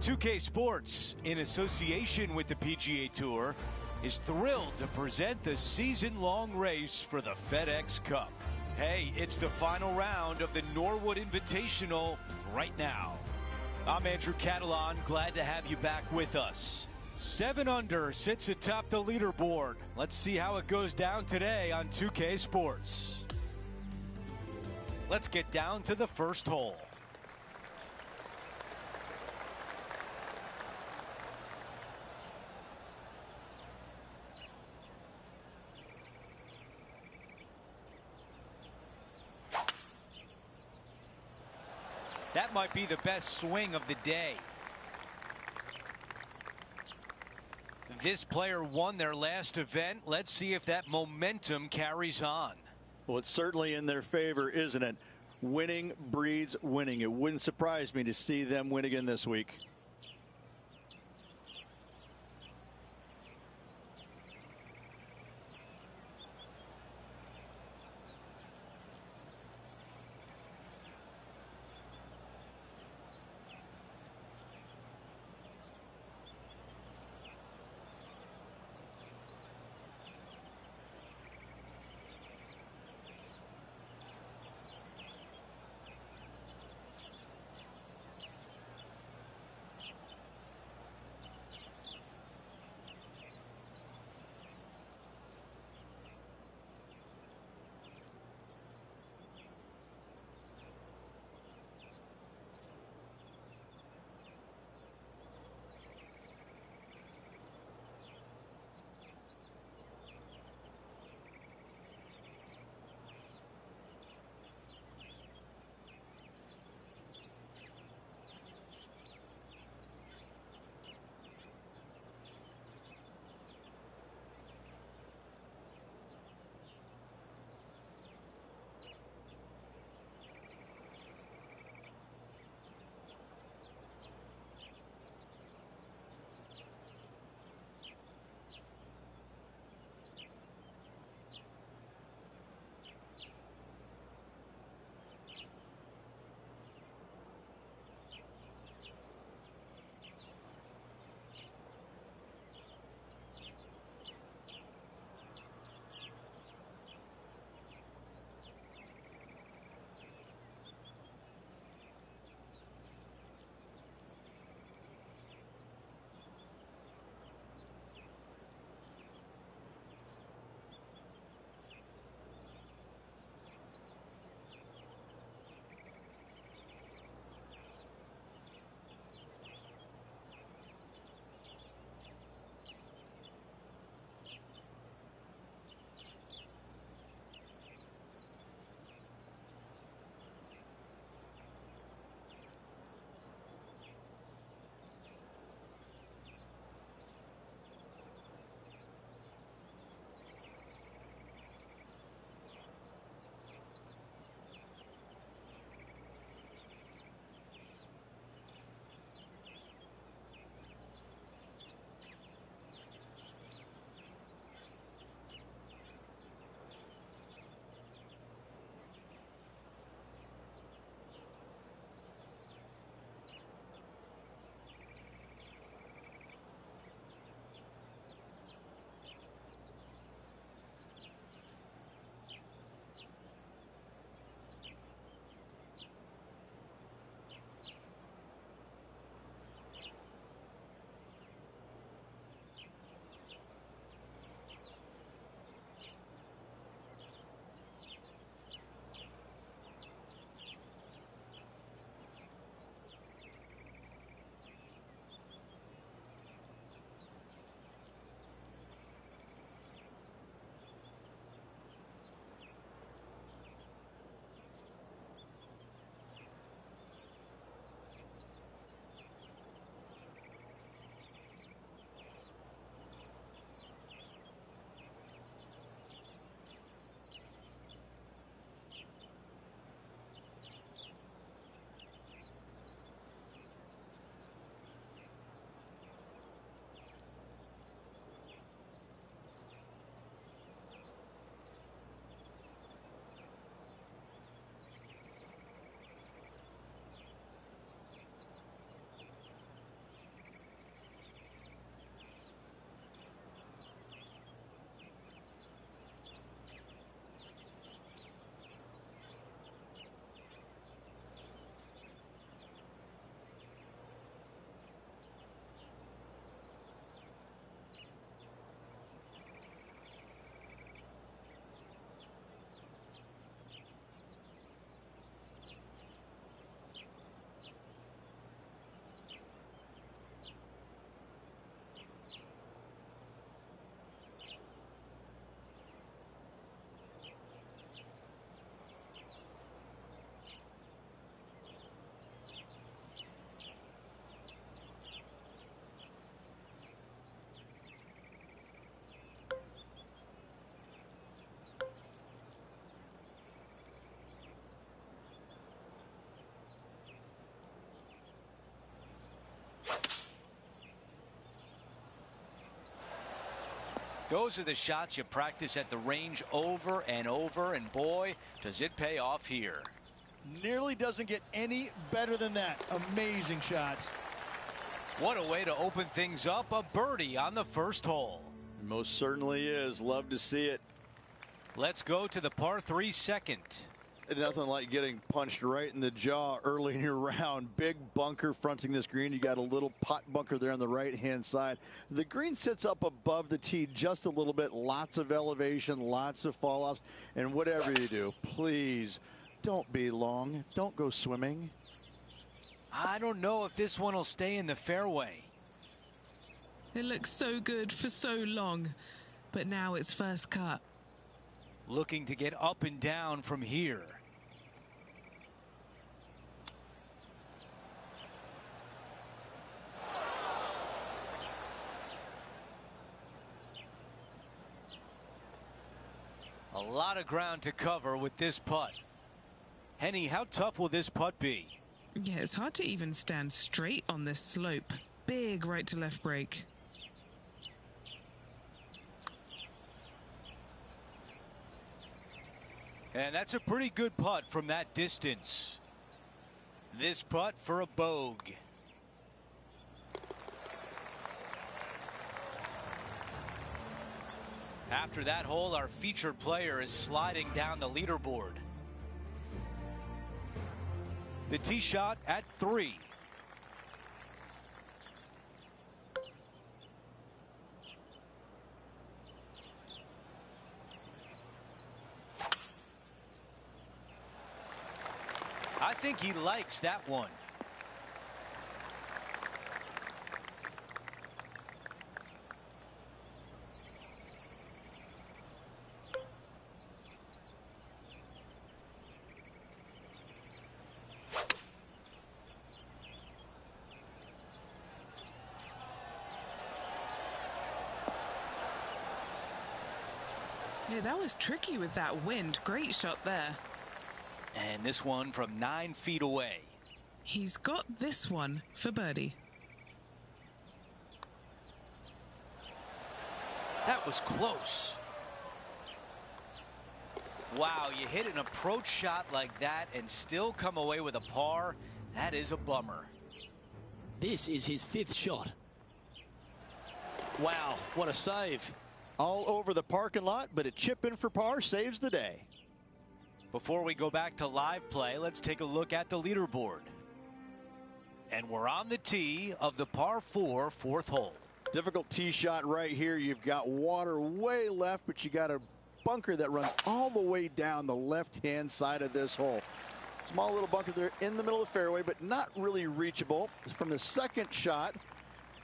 2K Sports, in association with the PGA Tour, is thrilled to present the season-long race for the FedEx Cup. Hey, it's the final round of the Norwood Invitational right now. I'm Andrew Catalan, glad to have you back with us. 7 under sits atop the leaderboard. Let's see how it goes down today on 2K Sports. Let's get down to the first hole. That might be the best swing of the day. This player won their last event. Let's see if that momentum carries on. Well, it's certainly in their favor, isn't it? Winning breeds winning. It wouldn't surprise me to see them win again this week. Those are the shots you practice at the range over and over, and boy, does it pay off here. Nearly doesn't get any better than that. Amazing shots. What a way to open things up. A birdie on the first hole. Most certainly is. Love to see it. Let's go to the par 3 second. Nothing like getting punched right in the jaw early in your round. Big bunker fronting this green. You got a little pot bunker there on the right hand side. The green sits up above the tee just a little bit. Lots of elevation, lots of fall offs. And whatever you do, please don't be long. Don't go swimming. I don't know if this one will stay in the fairway. It looks so good for so long, but now it's first cut. Looking to get up and down from here. A lot of ground to cover with this putt. Henny, how tough will this putt be? Yeah, it's hard to even stand straight on this slope. Big right to left break. And that's a pretty good putt from that distance. This putt for a bogey. After that hole, our featured player is sliding down the leaderboard. The tee shot at 3. I think he likes that one. Yeah, that was tricky with that wind. Great shot there. And this one from 9 feet away. He's got this one for birdie. That was close. Wow, you hit an approach shot like that and still come away with a par. That is a bummer. This is his 5th shot. Wow, what a save. All over the parking lot, but a chip in for par saves the day. Before we go back to live play, let's take a look at the leaderboard. And we're on the tee of the par 4 4th hole. Difficult tee shot right here. You've got water way left, but you got a bunker that runs all the way down the left-hand side of this hole. Small little bunker there in the middle of the fairway, but not really reachable. From the second shot,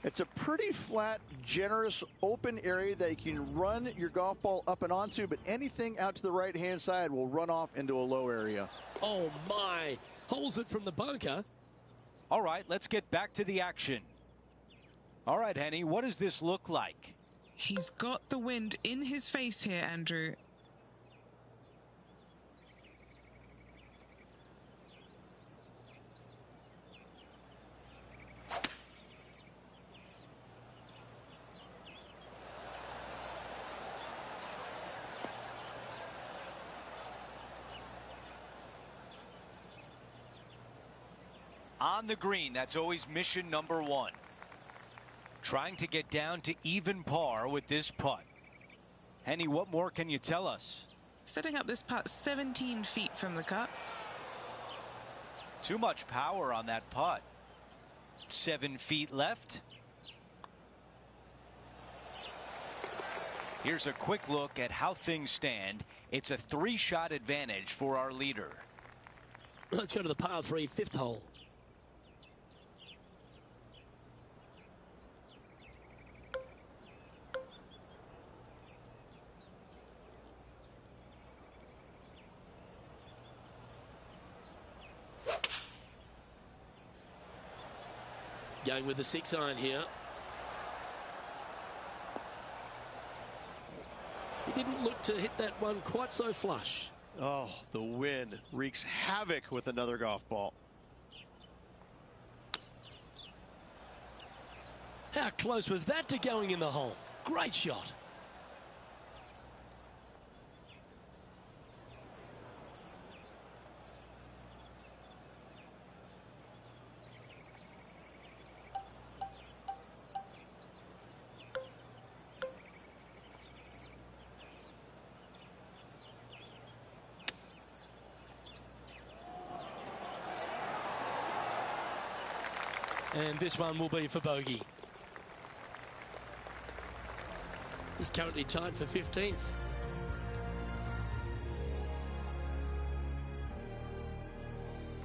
it's a pretty flat, generous, open area that you can run your golf ball up and onto, but anything out to the right-hand side will run off into a low area. Oh, my. Holds it from the bunker. All right, let's get back to the action. All right, Henny, what does this look like? He's got the wind in his face here, Andrew. On the green, that's always mission number 1. Trying to get down to even par with this putt. Henny, what more can you tell us? Setting up this putt 17 feet from the cut. Too much power on that putt. 7 feet left. Here's a quick look at how things stand. It's a 3-shot advantage for our leader. Let's go to the par 3 5th hole. Going with the 6-iron here. He didn't look to hit that one quite so flush. Oh, the wind wreaks havoc with another golf ball. How close was that to going in the hole? Great shot. And this one will be for bogey. He's currently tied for 15th.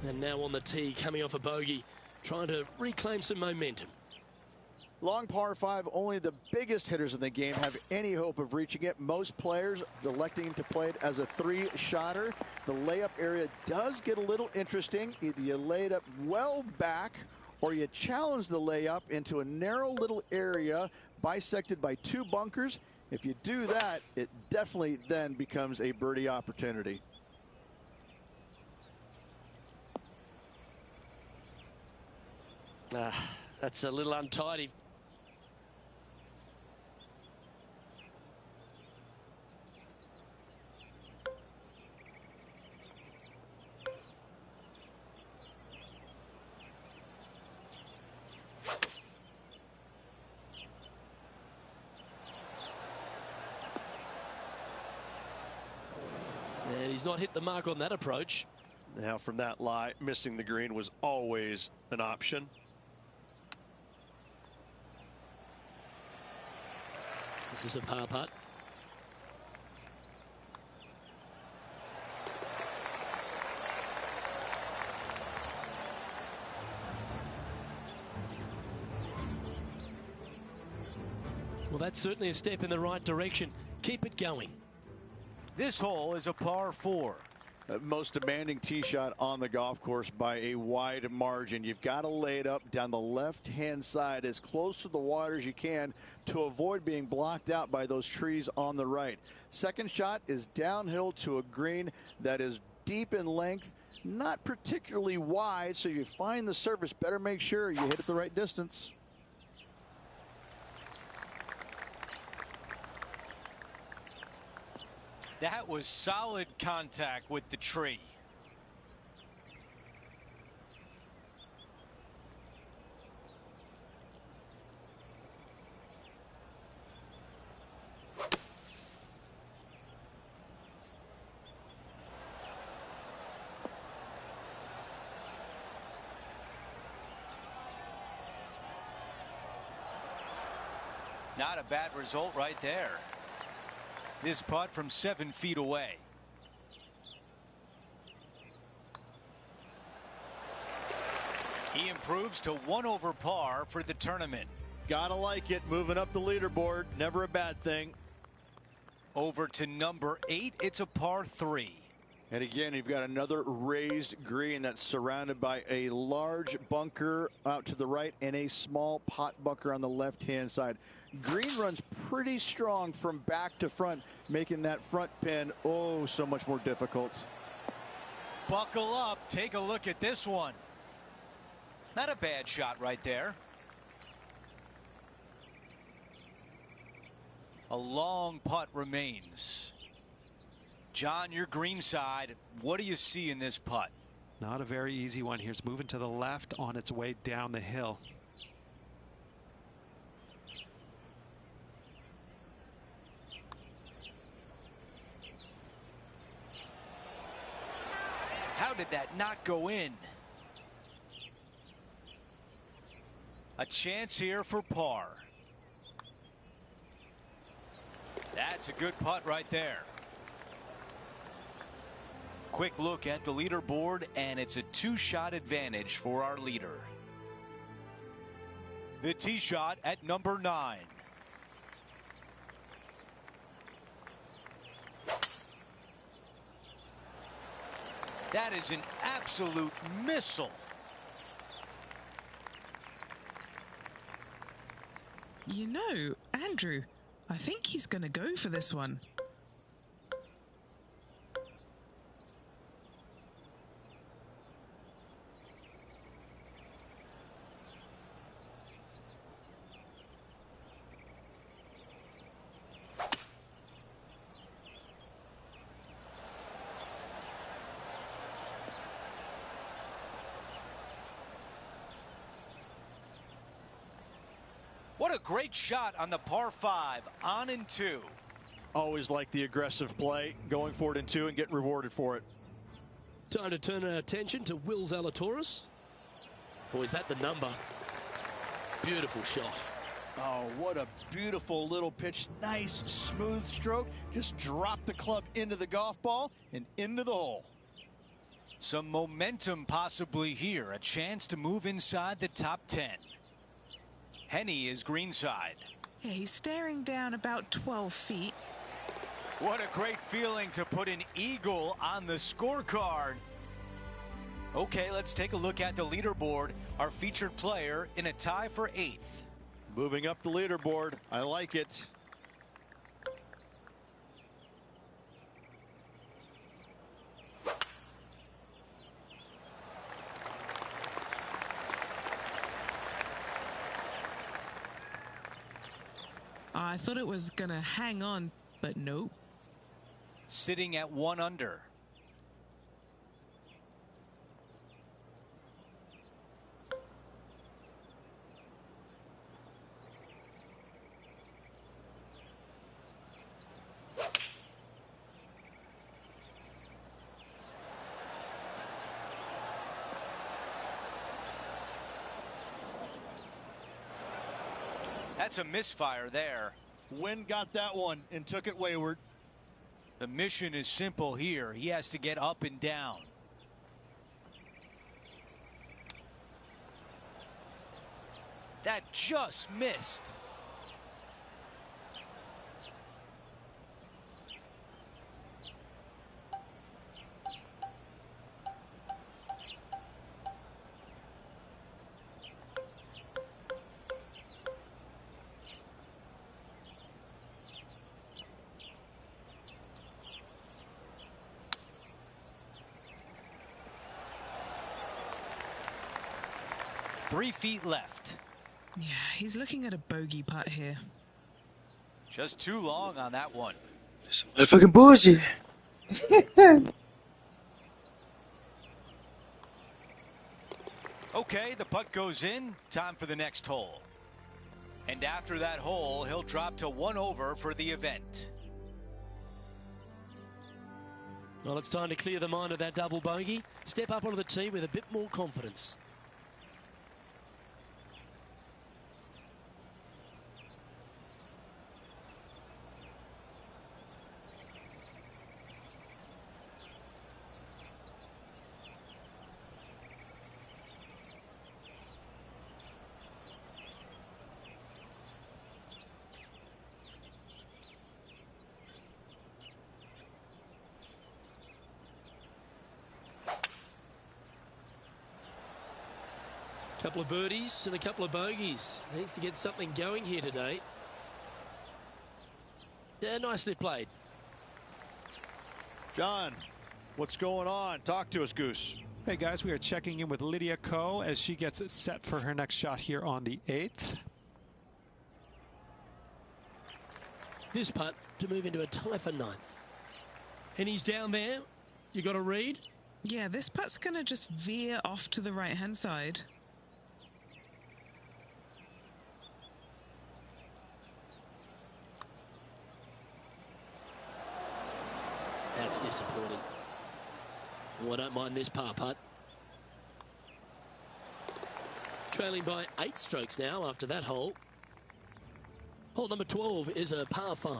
And now on the tee, coming off a bogey, trying to reclaim some momentum. Long par 5, only the biggest hitters in the game have any hope of reaching it. Most players electing to play it as a 3-shotter. The layup area does get a little interesting. Either you lay it up well back or you challenge the layup into a narrow little area bisected by 2 bunkers. If you do that, it definitely then becomes a birdie opportunity. That's a little untidy. And he's not hit the mark on that approach. Now from that lie, missing the green was always an option. This is a par putt. Well, that's certainly a step in the right direction. Keep it going. This hole is a par 4. Most demanding tee shot on the golf course by a wide margin. You've got to lay it up down the left-hand side as close to the water as you can to avoid being blocked out by those trees on the right. Second shot is downhill to a green that is deep in length, not particularly wide, so you find the surface, better make sure you hit it the right distance. That was solid contact with the tree. Not a bad result right there. This putt from 7 feet away. He improves to 1 over par for the tournament. Gotta like it. Moving up the leaderboard. Never a bad thing. Over to number 8. It's a par 3. And again, you've got another raised green that's surrounded by a large bunker out to the right and a small pot bunker on the left-hand side. Green runs pretty strong from back to front, making that front pin oh so much more difficult. Buckle up. Take a look at this one. Not a bad shot right there. A long putt remains. John, your green side, what do you see in this putt? Not a very easy one here. It's moving to the left on its way down the hill. How did that not go in? A chance here for par. That's a good putt right there. Quick look at the leaderboard, and it's a 2-shot advantage for our leader. The tee shot at number 9. That is an absolute missile. You know, Andrew, I think he's going to go for this one. What a great shot on the par 5, on in 2. Always like the aggressive play, going for it in 2 and getting rewarded for it. Time to turn our attention to Will Zalatoris. Or is that the number? Beautiful shot. Oh, what a beautiful little pitch. Nice, smooth stroke. Just drop the club into the golf ball and into the hole. Some momentum possibly here. A chance to move inside the top 10. Henny is greenside. Yeah, he's staring down about 12 feet. What a great feeling to put an eagle on the scorecard. Okay, let's take a look at the leaderboard. Our featured player in a tie for 8th. Moving up the leaderboard. I like it. I thought it was going to hang on, but nope. Sitting at 1 under. That's a misfire there. Wind got that one and took it wayward. The mission is simple here. He has to get up and down. That just missed. Three feet left. Yeah, he's looking at a bogey putt here. Just too long on that one. Motherfucking bullshit. Okay, the putt goes in. Time for the next hole. And after that hole, he'll drop to 1 over for the event. Well, it's time to clear the mind of that double bogey. Step up onto the tee with a bit more confidence. Couple of birdies and a couple of bogeys. Needs to get something going here today. Yeah, nicely played. John, what's going on? Talk to us, Goose. Hey guys, we are checking in with Lydia Ko as she gets it set for her next shot here on the 8th. This putt to move into a tie for 9th. And he's down there. You got a read? Yeah, this putt's going to just veer off to the right-hand side. That's disappointing. Oh, I don't mind this par putt. Trailing by 8 strokes now after that hole. Hole number 12 is a par 5.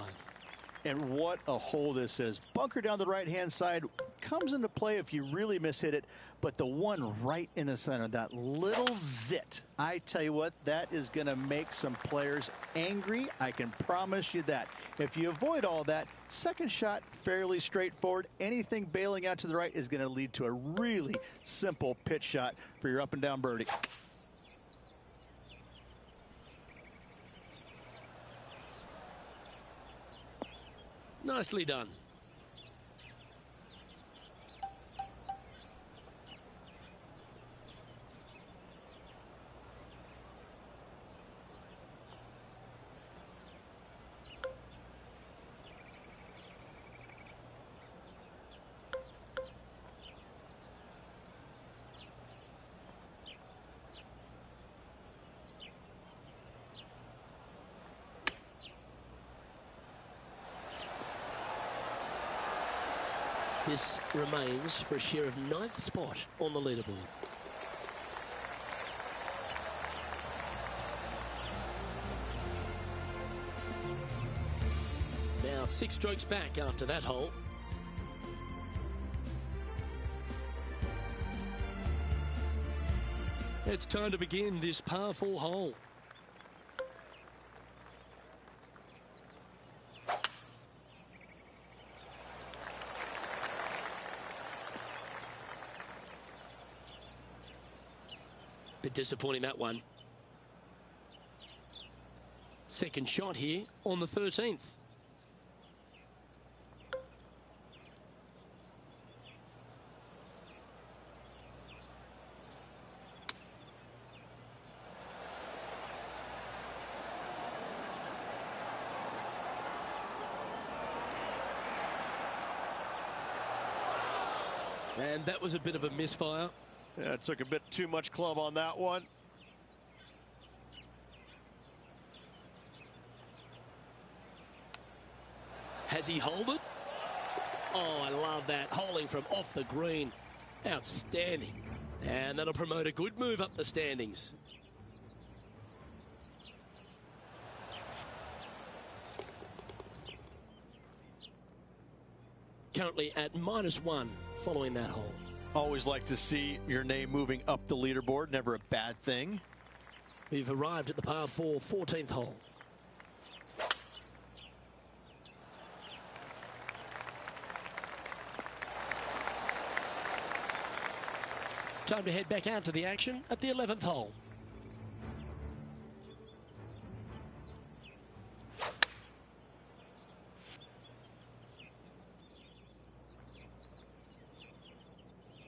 And what a hole this is. Bunker down the right-hand side comes into play if you really mishit it, but the one right in the center, that little zit, I tell you what, that is going to make some players angry. I can promise you that. If you avoid all that, second shot, fairly straightforward. Anything bailing out to the right is going to lead to a really simple pitch shot for your up and down birdie. Nicely done. This remains for a share of 9th spot on the leaderboard. Now 6 strokes back after that hole. It's time to begin this par 4 hole. Bit disappointing, that one. Second shot here on the 13th. And that was a bit of a misfire. Yeah, it took a bit too much club on that one. Has he holed it? Oh, I love that. Holing from off the green. Outstanding. And that'll promote a good move up the standings. Currently at -1 following that hole. Always like to see your name moving up the leaderboard. Never a bad thing. We've arrived at the par 4 14th hole. Time to head back out to the action at the 11th hole.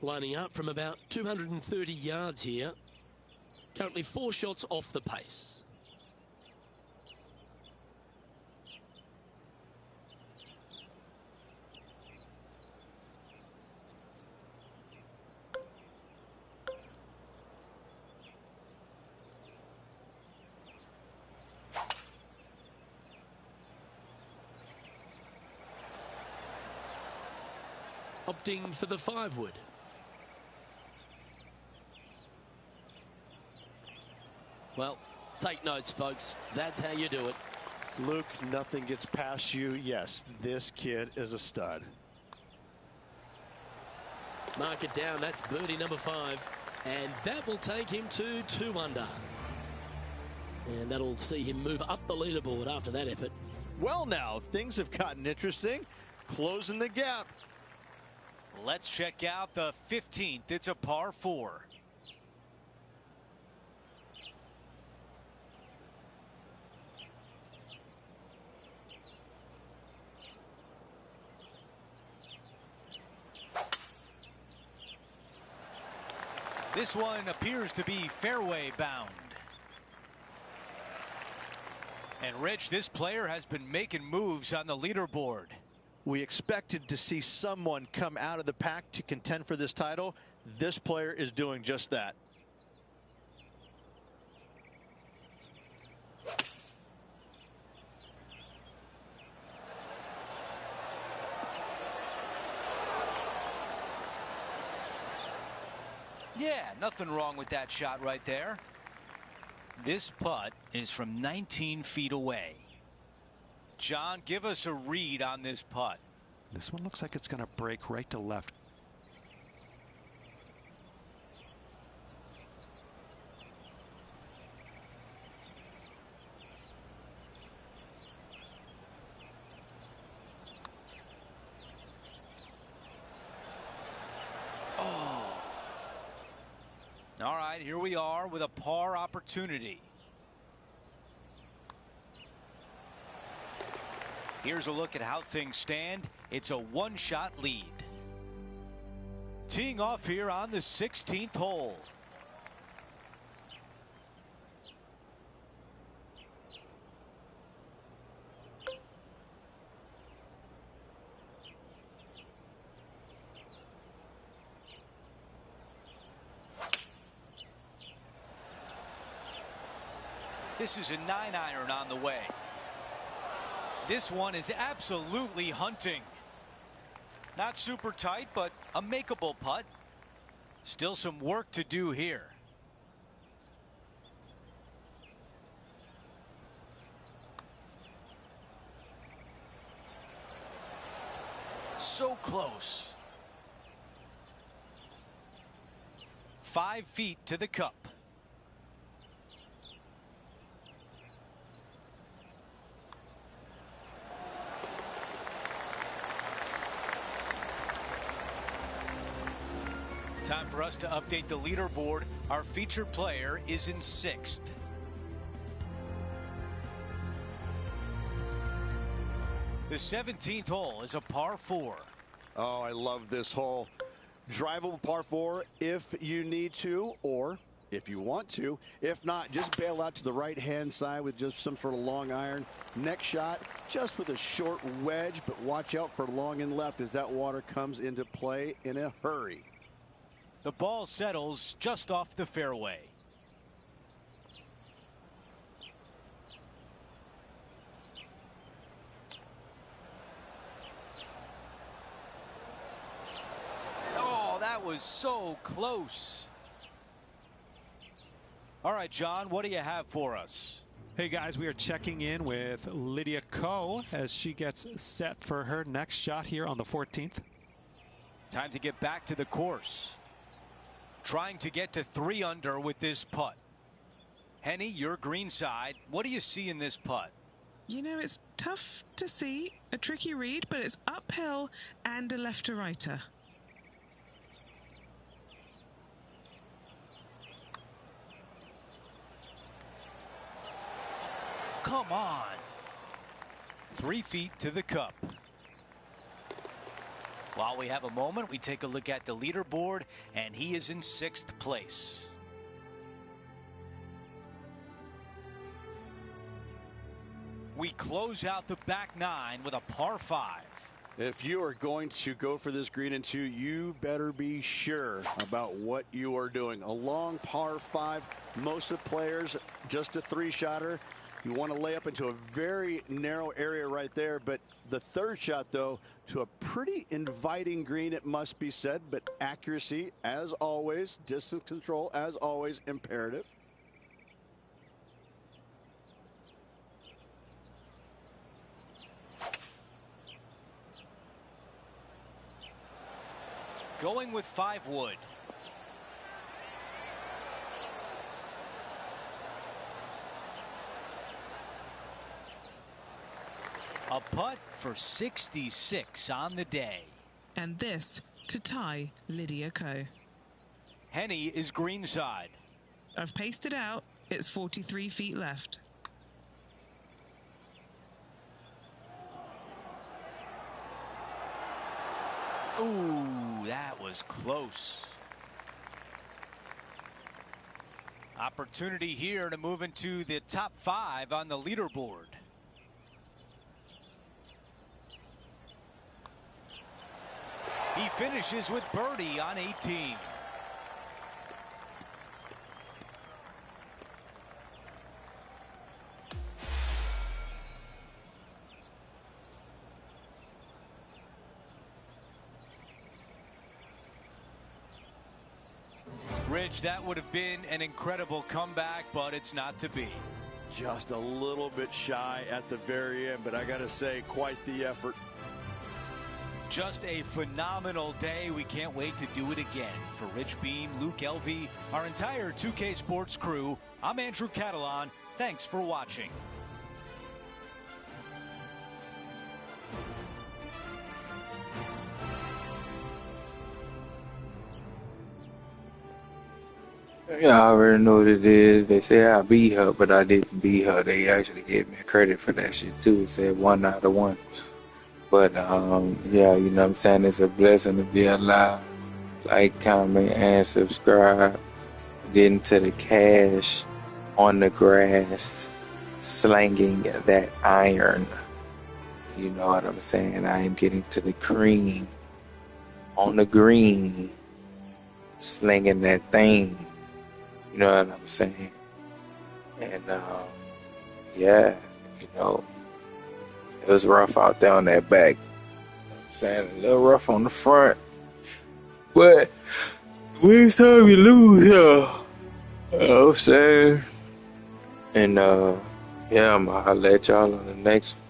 Lining up from about 230 yards here. Currently 4 shots off the pace. Opting for the 5-wood. Well, take notes, folks. That's how you do it. Luke, nothing gets past you. Yes, this kid is a stud. Mark it down. That's birdie number 5. And that will take him to 2 under. And that'll see him move up the leaderboard after that effort. Well, now, things have gotten interesting. Closing the gap. Let's check out the 15th. It's a par 4. This one appears to be fairway bound. And Rich, this player has been making moves on the leaderboard. We expected to see someone come out of the pack to contend for this title. This player is doing just that. Yeah, nothing wrong with that shot right there. This putt is from 19 feet away. John, give us a read on this putt. This one looks like it's going to break right to left. All right, here we are with a par opportunity. Here's a look at how things stand. It's a 1-shot lead. Teeing off here on the 16th hole. This is a 9-iron on the way. This one is absolutely hunting. Not super tight, but a makeable putt. Still some work to do here. close. 5 feet to the cup. Time for us to update the leaderboard. Our featured player is in 6th. The 17th hole is a par 4. Oh, I love this hole. Drivable par 4 if you need to, or if you want to. If not, just bail out to the right-hand side with just some sort of long iron. Next shot, just with a short wedge, but watch out for long and left as that water comes into play in a hurry. The ball settles just off the fairway. Oh, that was so close. All right, John, what do you have for us? Hey guys, we are checking in with Lydia Ko as she gets set for her next shot here on the 14th. Time to get back to the course. Trying to get to 3 under with this putt. Henny, your green side. What do you see in this putt? You know, it's tough to see, a tricky read, but it's uphill and a left to righter. Come on. 3 feet to the cup. While we have a moment, we take a look at the leaderboard, and he is in 6th place. We close out the back 9 with a par 5. If you are going to go for this green in 2, you better be sure about what you are doing. A long par 5, most of the players just a 3-shotter. You want to lay up into a very narrow area right there, but the 3rd shot, though, to a pretty inviting green, it must be said, but accuracy, as always, distance control, as always, imperative. Going with 5 wood. A putt for 66 on the day. And this to tie Lydia Ko. Henny is greenside. I've pasted out. It's 43 feet left. Ooh, that was close. Opportunity here to move into the top 5 on the leaderboard. He finishes with birdie on 18. Ridge, that would have been an incredible comeback, but it's not to be. Just a little bit shy at the very end, but I got to say, quite the effort. Just a phenomenal day. We can't wait to do it again. For Rich Beam, Luke Elvey, our entire 2K Sports crew, I'm Andrew Catalan. Thanks for watching. Yeah, I already know what it is. They say I beat her, but I didn't beat her. They actually gave me credit for that shit too. It said 1 out of 1. But yeah, you know what I'm saying? It's a blessing to be alive. Like, comment, and subscribe. Getting to the cash on the grass, slanging that iron. You know what I'm saying? I am getting to the cream on the green, slinging that thing. You know what I'm saying? And yeah, you know, it was rough out there on that back. You know what I'm saying? A little rough on the front. But every time you lose, you know what I'm saying? And yeah, I'll let y'all on the next one.